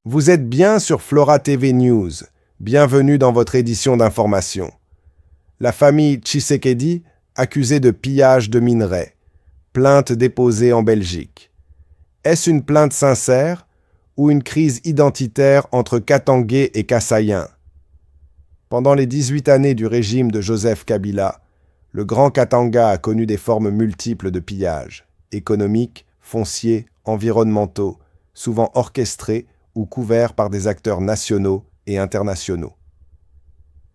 Vous êtes bien sur Flora TV News. Bienvenue dans votre édition d'information. La famille Tshisekedi, accusée de pillage de minerais. Plainte déposée en Belgique. Est-ce une plainte sincère ou une crise identitaire entre Katangais et Kassaïens? Pendant les 18 années du régime de Joseph Kabila, le Grand Katanga a connu des formes multiples de pillage, économiques, fonciers, environnementaux, souvent orchestrés ou couverts par des acteurs nationaux et internationaux.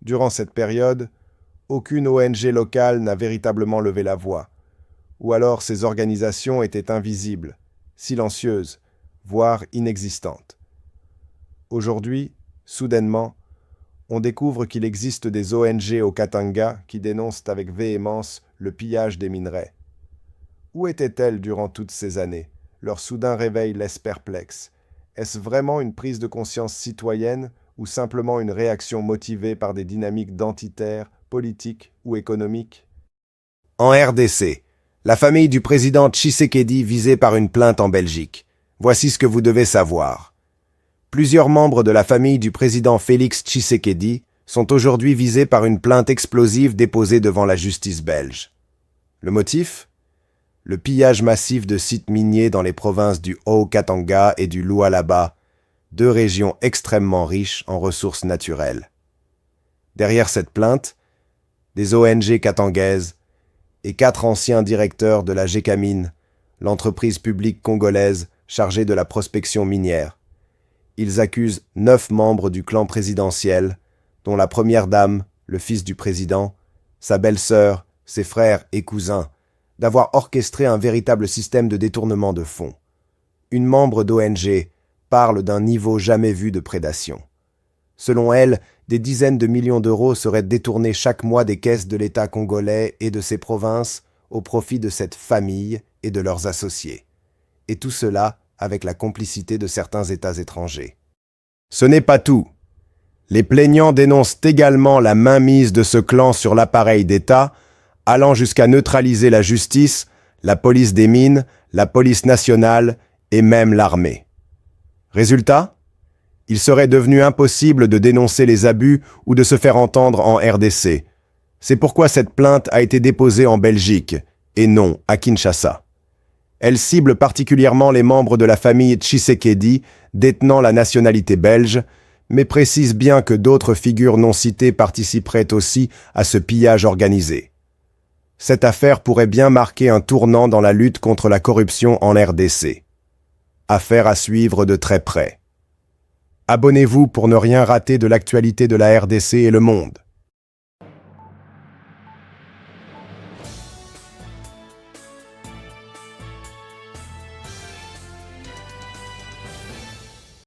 Durant cette période, aucune ONG locale n'a véritablement levé la voix, ou alors ces organisations étaient invisibles, silencieuses, voire inexistantes. Aujourd'hui, soudainement, on découvre qu'il existe des ONG au Katanga qui dénoncent avec véhémence le pillage des minerais. Où étaient-elles durant toutes ces années? Leur soudain réveil laisse perplexe. Est-ce vraiment une prise de conscience citoyenne ou simplement une réaction motivée par des dynamiques identitaires, politiques ou économiques? En RDC, la famille du président Tshisekedi visée par une plainte en Belgique. Voici ce que vous devez savoir. Plusieurs membres de la famille du président Félix Tshisekedi sont aujourd'hui visés par une plainte explosive déposée devant la justice belge. Le motif? Le pillage massif de sites miniers dans les provinces du Haut-Katanga et du Lualaba, deux régions extrêmement riches en ressources naturelles. Derrière cette plainte, des ONG katangaises et 4 anciens directeurs de la Gécamine, l'entreprise publique congolaise chargée de la prospection minière. Ils accusent 9 membres du clan présidentiel, dont la première dame, le fils du président, sa belle-sœur, ses frères et cousins, d'avoir orchestré un véritable système de détournement de fonds. Une membre d'ONG parle d'un niveau jamais vu de prédation. Selon elle, des dizaines de millions d'euros seraient détournés chaque mois des caisses de l'État congolais et de ses provinces au profit de cette famille et de leurs associés. Et tout cela avec la complicité de certains États étrangers. Ce n'est pas tout. Les plaignants dénoncent également la mainmise de ce clan sur l'appareil d'État, allant jusqu'à neutraliser la justice, la police des mines, la police nationale et même l'armée. Résultat? Il serait devenu impossible de dénoncer les abus ou de se faire entendre en RDC. C'est pourquoi cette plainte a été déposée en Belgique, et non à Kinshasa. Elle cible particulièrement les membres de la famille Tshisekedi détenant la nationalité belge, mais précise bien que d'autres figures non citées participeraient aussi à ce pillage organisé. Cette affaire pourrait bien marquer un tournant dans la lutte contre la corruption en RDC. Affaire à suivre de très près. Abonnez-vous pour ne rien rater de l'actualité de la RDC et le monde.